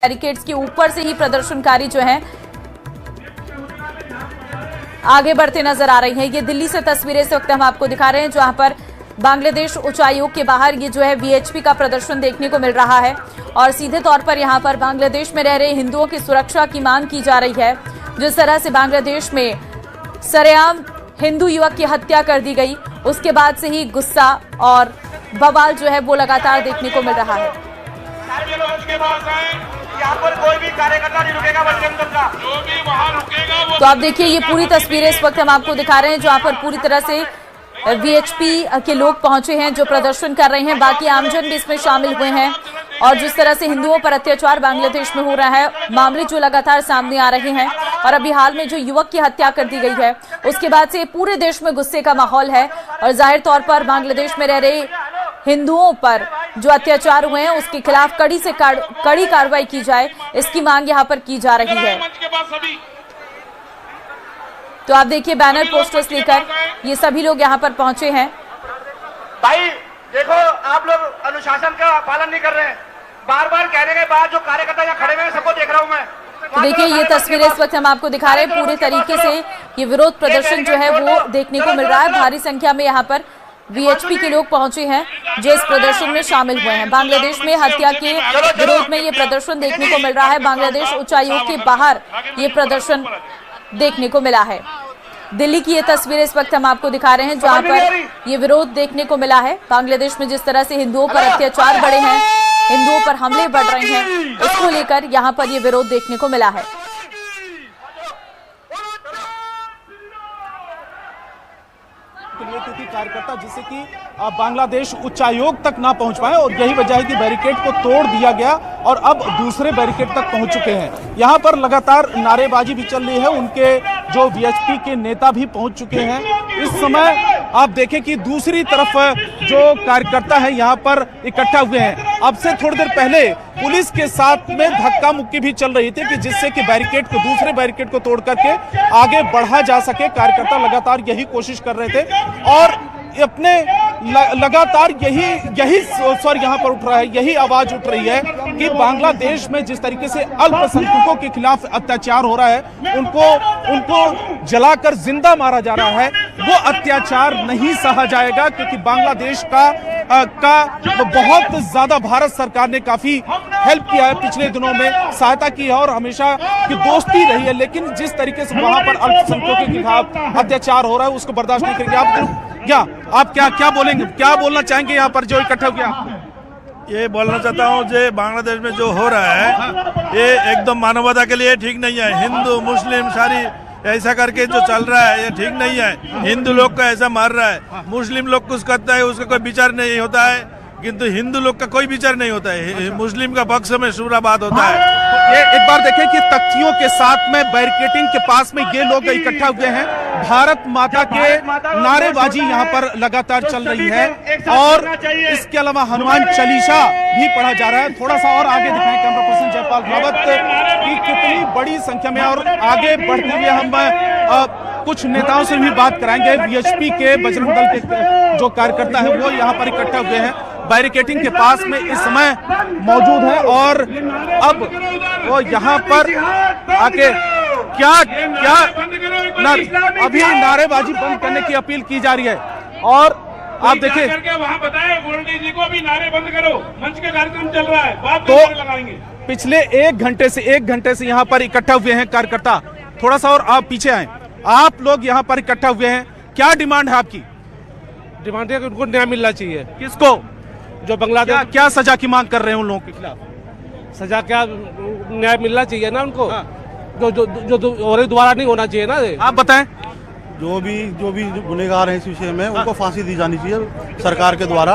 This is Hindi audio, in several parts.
बैरिकेड्स के ऊपर से ही प्रदर्शनकारी जो हैं आगे बढ़ते नजर आ रही हैं। ये दिल्ली से तस्वीरें इस वक्त हम आपको दिखा रहे हैं, जहां पर बांग्लादेश उच्चायोग के बाहर ये जो है वीएचपी का प्रदर्शन देखने को मिल रहा है और सीधे तौर पर यहां पर बांग्लादेश में रह रहे हिंदुओं की सुरक्षा की मांग की जा रही है। जिस तरह से बांग्लादेश में सरेआम हिंदू युवक की हत्या कर दी गई, उसके बाद से ही गुस्सा और बवाल जो है वो लगातार देखने को मिल रहा है। यहाँ पर कोई भी कार्यकर्ता नहीं रुकेगा, जो भी वहाँ रुकेगा वो। तो आप देखिए ये पूरी तस्वीरें इस वक्त हम आपको दिखा रहे हैं, जहाँ पर पूरी तरह से वीएचपी के लोग पहुंचे हैं जो प्रदर्शन कर रहे हैं। बाकी आमजन भी इसमें शामिल हुए हैं और जिस तरह से हिंदुओं पर अत्याचार बांग्लादेश में हो रहा है, मामले जो लगातार सामने आ रहे हैं और अभी हाल में जो युवक की हत्या कर दी गई है, उसके बाद से पूरे देश में गुस्से का माहौल है और जाहिर तौर पर बांग्लादेश में रह रहे हिंदुओं पर जो अत्याचार हुए हैं उसके खिलाफ कड़ी कार्रवाई की जाए, इसकी मांग यहाँ पर की जा रही है। तो आप देखिए बैनर पोस्टर्स लेकर ये सभी लोग यहाँ पर पहुंचे हैं। भाई देखो, आप लोग अनुशासन का पालन नहीं कर रहे हैं। बार बार कहने के बाद जो कार्यकर्ता यहाँ खड़े हुए हैं सबको देख रहा हूँ मैं। तो देखिए ये तस्वीरें इस वक्त हम आपको दिखा रहे हैं। पूरे तरीके से ये विरोध प्रदर्शन जो है वो देखने को मिल रहा है। भारी संख्या में यहाँ पर वीएचपी के लोग पहुंचे हैं जो इस प्रदर्शन में शामिल हुए हैं। बांग्लादेश में हत्या के विरोध में ये प्रदर्शन देखने को मिल रहा है। बांग्लादेश उच्चायोग के बाहर ये प्रदर्शन देखने को मिला है। दिल्ली की ये तस्वीरें इस वक्त हम आपको दिखा रहे हैं, जहां पर ये विरोध देखने को मिला है। बांग्लादेश में जिस तरह से हिंदुओं पर अत्याचार बढ़े हैं, हिंदुओं पर हमले बढ़ रहे हैं, उसको लेकर यहाँ पर ये विरोध देखने को मिला है। क्योंकि कार्यकर्ता जिससे कि बांग्लादेश उच्चायोग तक ना पहुंच पाए और यही वजह है कि बैरिकेड को तोड़ दिया गया और अब दूसरे बैरिकेड तक पहुंच चुके हैं। यहां पर लगातार नारेबाजी भी चल रही है, उनके जो वीएचपी के नेता भी पहुंच चुके हैं। इस समय आप देखें कि दूसरी तरफ जो कार्यकर्ता है यहां पर इकट्ठा हुए हैं। अब से थोड़ी देर पहले पुलिस के साथ में धक्का मुक्की भी चल रही थी कि जिससे कि बैरिकेड को दूसरे बैरिकेड को तोड़ करके आगे बढ़ा जा सके। कार्यकर्ता लगातार यही कोशिश कर रहे थे और अपने लगातार यही स्वर यहाँ पर उठ रहा है, यही आवाज उठ रही है कि बांग्लादेश में जिस तरीके से अल्पसंख्यकों के खिलाफ अत्याचार हो रहा है, उनको जलाकर जिंदा मारा जा रहा है, वो अत्याचार नहीं सहा जाएगा। क्योंकि बांग्लादेश का बहुत ज्यादा भारत सरकार ने काफी हेल्प किया है, पिछले दिनों में सहायता की है और हमेशा की दोस्ती रही है। लेकिन जिस तरीके से वहां पर अल्पसंख्यकों के खिलाफ अत्याचार हो रहा है उसको बर्दाश्त नहीं करेंगे। आप क्या बोलेंगे, क्या बोलना चाहेंगे यहाँ पर जो इकट्ठा हो गया? ये बोलना चाहता हूँ जो बांग्लादेश में जो हो रहा है ये एकदम मानवता के लिए ठीक नहीं है। हिंदू मुस्लिम सारी ऐसा करके जो चल रहा है ये ठीक नहीं है। हिंदू लोग को ऐसा मार रहा है, मुस्लिम लोग कुछ करता है उसका कोई विचार नहीं होता है, किंतु हिंदू लोग का कोई विचार नहीं होता है। मुस्लिम का पक्ष में शुरा बात होता है। ये एक बार देखें कि तख्तियों के साथ में बैरिकेडिंग के पास में ये लोग इकट्ठा हुए हैं। भारत माता के नारेबाजी यहाँ पर लगातार चल रही है और इसके अलावा हनुमान चालीसा भी पढ़ा जा रहा है। थोड़ा सा और आगे दिखाएं कैमरा पर्सन जयपाल रावत की कितनी बड़ी संख्या में। और आगे बढ़ते हुए हम कुछ नेताओं से भी बात कराएंगे। वीएचपी के बजरंग दल के जो कार्यकर्ता है वो यहाँ पर इकट्ठा हुए हैं, बैरिकेडिंग के पास में इस समय मौजूद है और अब वो यहाँ पर आके क्या अभी नारेबाजी बंद करने की अपील की जा रही है। और आप देखिए वहाँ बताए गोल्डी जी को अभी नारे बंद करो, मंच का कार्यक्रम चल रहा है, बाद में तो लगाएंगे। पिछले एक घंटे से यहाँ पर इकट्ठा हुए हैं कार्यकर्ता। थोड़ा सा और आप पीछे आए। आप लोग यहाँ पर इकट्ठा हुए हैं, क्या डिमांड है आपकी? डिमांड है कि उनको न्याय मिलना चाहिए। किसको? जो बांग्लादेश क्या सजा की मांग कर रहे हैं उन लोगों के खिलाफ? सजा क्या, न्याय मिलना चाहिए ना उनको। जो और दोबारा नहीं होना चाहिए ना। आप बताएं। जो भी गुनहगार हैं इस विषय में उनको फांसी दी जानी चाहिए सरकार के द्वारा।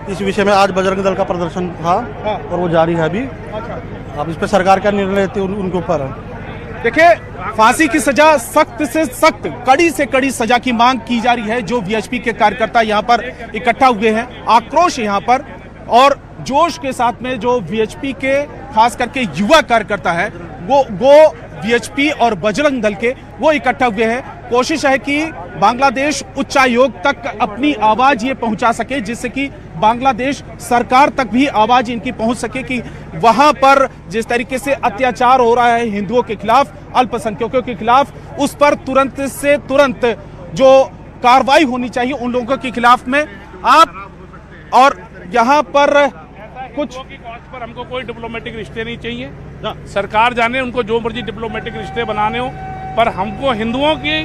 इस विषय में आज बजरंग दल का प्रदर्शन था और वो जारी है अभी। अब इस पर सरकार क्या निर्णय लेती है उनके ऊपर। देखिए फांसी की सजा, सख्त से सख्त, कड़ी से कड़ी सजा की मांग की जा रही है। जो वीएचपी के कार्यकर्ता यहाँ पर इकट्ठा हुए हैं, आक्रोश यहाँ पर और जोश के साथ में जो वीएचपी के खास करके युवा कार्यकर्ता है वो वीएचपी और बजरंग दल के वो इकट्ठा हुए हैं। कोशिश है कि बांग्लादेश उच्चायोग तक अपनी आवाज ये पहुंचा सके जिससे कि बांग्लादेश सरकार तक भी आवाज इनकी पहुंच सके कि वहां पर जिस तरीके से अत्याचार हो रहा है हिंदुओं के खिलाफ, अल्पसंख्यकों के खिलाफ, उस पर तुरंत से तुरंत जो कार्रवाई होनी चाहिए उन लोगों के खिलाफ में। आप और यहाँ पर कुछ पर हमको कोई डिप्लोमेटिक रिश्ते नहीं चाहिए, सरकार जाने उनको जो मर्जी डिप्लोमेटिक रिश्ते बनाने हो, पर हमको हिंदुओं की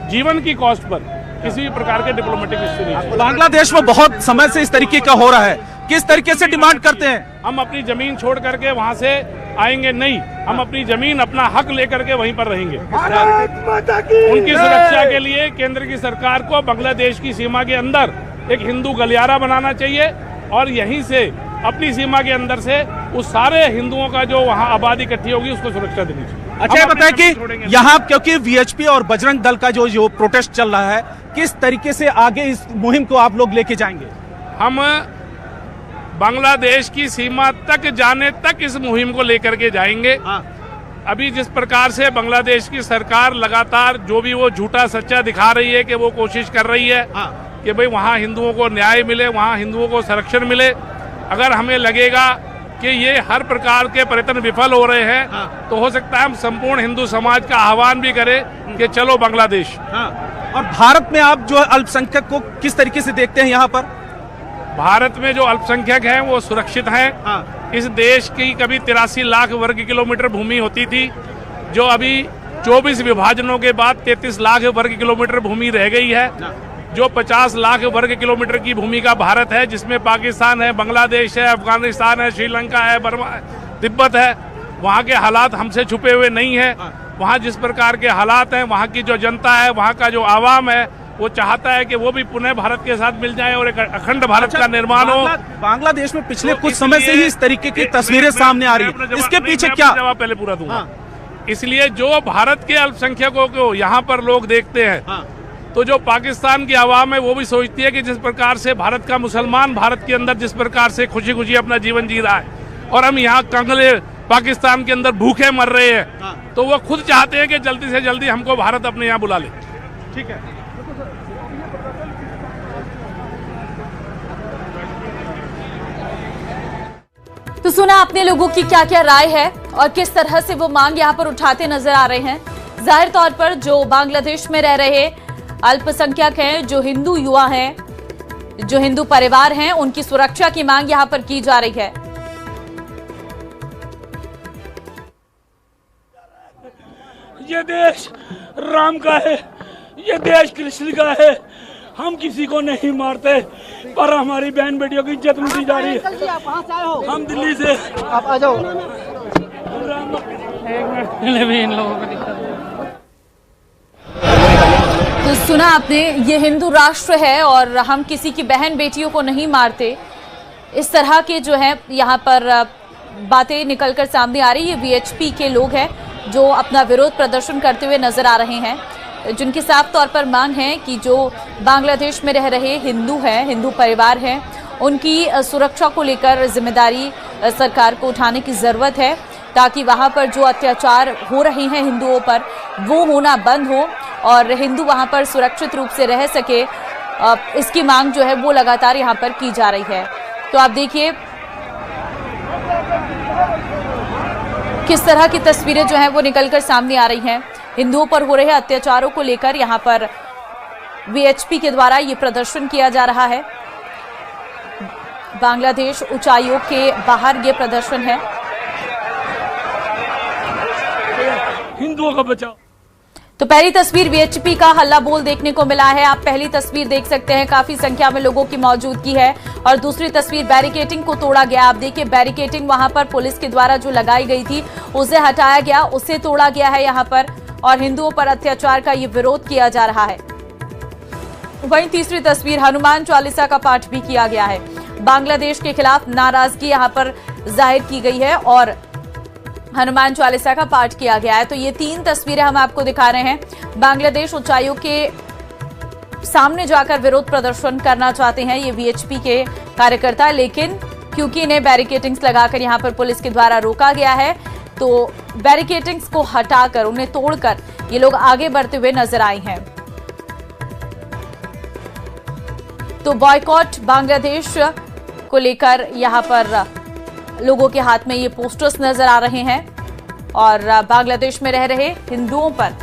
जीवन की कॉस्ट पर किसी भी प्रकार के डिप्लोमेटिक रिश्ते नहीं चाहिए। बांग्लादेश में बहुत समय से इस तरीके का हो रहा है, किस तरीके से डिमांड करते हैं? हम अपनी जमीन छोड़ करके वहां से आएंगे नहीं, हम अपनी जमीन अपना हक लेकर के वहीं पर रहेंगे। उनकी सुरक्षा के लिए केंद्र की सरकार को बांग्लादेश की सीमा के अंदर एक हिंदू गलियारा बनाना चाहिए और यहीं से अपनी सीमा के अंदर से उस सारे हिंदुओं का जो वहां आबादी इकट्ठी होगी उसको सुरक्षा देनी चाहिए। अच्छा, ये बताएं कि यहाँ क्योंकि वीएचपी और बजरंग दल का जो प्रोटेस्ट चल रहा है, किस तरीके से आगे इस मुहिम को आप लोग लेके जाएंगे? हम बांग्लादेश की सीमा तक जाने तक इस मुहिम को लेकर के जाएंगे। अभी जिस प्रकार से बांग्लादेश की सरकार लगातार जो भी वो झूठा सच्चा दिखा रही है कि वो कोशिश कर रही है कि भाई वहाँ हिंदुओं को न्याय मिले, वहाँ हिंदुओं को संरक्षण मिले, अगर हमें लगेगा कि ये हर प्रकार के प्रयत्न विफल हो रहे हैं तो हो सकता है हम संपूर्ण हिंदू समाज का आह्वान भी करें कि चलो बांग्लादेश। और भारत में आप जो अल्पसंख्यक को किस तरीके से देखते हैं? यहाँ पर भारत में जो अल्पसंख्यक हैं वो सुरक्षित हैं। इस देश की कभी 83 लाख वर्ग किलोमीटर भूमि होती थी, जो अभी 24 विभाजनों के बाद 33 लाख वर्ग किलोमीटर भूमि रह गई है। जो 50 लाख वर्ग किलोमीटर की भूमि का भारत है, जिसमें पाकिस्तान है, बांग्लादेश है, अफगानिस्तान है, श्रीलंका है, बर्मा, तिब्बत है, वहाँ के हालात हमसे छुपे हुए नहीं है। वहाँ जिस प्रकार के हालात हैं, वहाँ की जो जनता है, वहाँ का जो आवाम है, वो चाहता है कि वो भी पुनः भारत के साथ मिल जाए और एक अखंड भारत का निर्माण हो। बांग्लादेश में पिछले कुछ समय से ही इस तरीके की तस्वीरें सामने आ रही है, इसके पीछे क्या? जवाब पहले पूरा दूंगा। इसलिए जो भारत के अल्पसंख्यकों को यहाँ पर लोग देखते हैं, तो जो पाकिस्तान की आवाम है वो भी सोचती है कि जिस प्रकार से भारत का मुसलमान भारत के अंदर जिस प्रकार से खुशी खुशी अपना जीवन जी रहा है और हम यहाँ कंगले पाकिस्तान के अंदर भूखे मर रहे हैं, तो वो खुद चाहते हैं कि जल्दी से जल्दी हमको भारत अपने यहाँ बुला ले। ठीक है। तो सुना आपने लोगों की क्या क्या राय है और किस तरह से वो मांग यहाँ पर उठाते नजर आ रहे हैं। जाहिर तौर पर जो बांग्लादेश में रह रहे अल्पसंख्यक हैं, जो हिंदू युवा हैं, जो हिंदू परिवार हैं, उनकी सुरक्षा की मांग यहाँ पर की जा रही है। ये देश राम का है, ये देश कृष्ण का है। हम किसी को नहीं मारते, पर हमारी बहन बेटियों की इज्जत लूटी जा रही है। हम दिल्ली से आप आ जाओ। तो सुना आपने, ये हिंदू राष्ट्र है और हम किसी की बहन बेटियों को नहीं मारते। इस तरह के जो है यहाँ पर बातें निकलकर सामने आ रही है। वीएचपी के लोग हैं जो अपना विरोध प्रदर्शन करते हुए नजर आ रहे हैं, जिनकी साफ तौर पर मांग है कि जो बांग्लादेश में रह रहे हिंदू हैं, हिंदू परिवार हैं, उनकी सुरक्षा को लेकर जिम्मेदारी सरकार को उठाने की ज़रूरत है, ताकि वहाँ पर जो अत्याचार हो रहे हैं हिंदुओं पर वो होना बंद हो और हिंदू वहाँ पर सुरक्षित रूप से रह सके। इसकी मांग जो है वो लगातार यहाँ पर की जा रही है। तो आप देखिए किस तरह की तस्वीरें जो हैं वो निकलकर सामने आ रही हैं। हिंदुओं पर हो रहे अत्याचारों को लेकर यहाँ पर वीएचपी के द्वारा ये प्रदर्शन किया जा रहा है। बांग्लादेश उच्चायोग के बाहर ये प्रदर्शन है। हिंदुओं का बचाओ। तो पहली तस्वीर वीएचपी का हल्ला बोल देखने को मिला है। आप पहली तस्वीर देख सकते हैं, काफी संख्या में लोगों की मौजूदगी है। और दूसरी तस्वीर, बैरिकेटिंग को तोड़ा गया। आप देखिए बैरिकेटिंग वहां पर पुलिस के द्वारा जो लगाई गई थी उसे हटाया गया, उसे तोड़ा गया है यहाँ पर, और हिंदुओं पर अत्याचार का ये विरोध किया जा रहा है। वहीं तीसरी तस्वीर, हनुमान चालीसा का पाठ भी किया गया है। बांग्लादेश के खिलाफ नाराजगी यहाँ पर जाहिर की गई है और हनुमान चालीसा का पाठ किया गया है। तो ये तीन तस्वीरें हम आपको दिखा रहे हैं। बांग्लादेश उच्चायोग के सामने जाकर विरोध प्रदर्शन करना चाहते हैं ये वीएचपी के कार्यकर्ता, लेकिन क्योंकि इन्हें बैरिकेटिंग्स लगाकर यहाँ पर पुलिस के द्वारा रोका गया है, तो बैरिकेटिंग्स को हटाकर, उन्हें तोड़कर ये लोग आगे बढ़ते हुए नजर आए हैं। तो बॉयकॉट बांग्लादेश को लेकर यहां पर लोगों के हाथ में ये पोस्टर्स नजर आ रहे हैं और बांग्लादेश में रह रहे हिंदुओं पर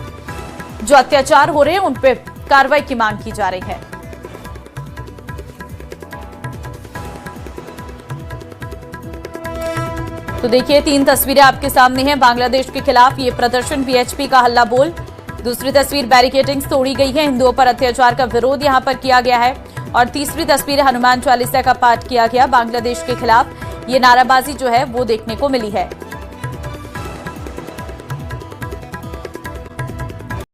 जो अत्याचार हो रहे हैं उन पर कार्रवाई की मांग की जा रही है। तो देखिए 3 तस्वीरें आपके सामने हैं। बांग्लादेश के खिलाफ ये प्रदर्शन, वीएचपी का हल्ला बोल। दूसरी तस्वीर बैरिकेडिंग्स तोड़ी गई है, हिंदुओं पर अत्याचार का विरोध यहां पर किया गया है। और तीसरी तस्वीर हनुमान चालीसा का पाठ किया गया। बांग्लादेश के खिलाफ ये नाराबाजी जो है वो देखने को मिली है।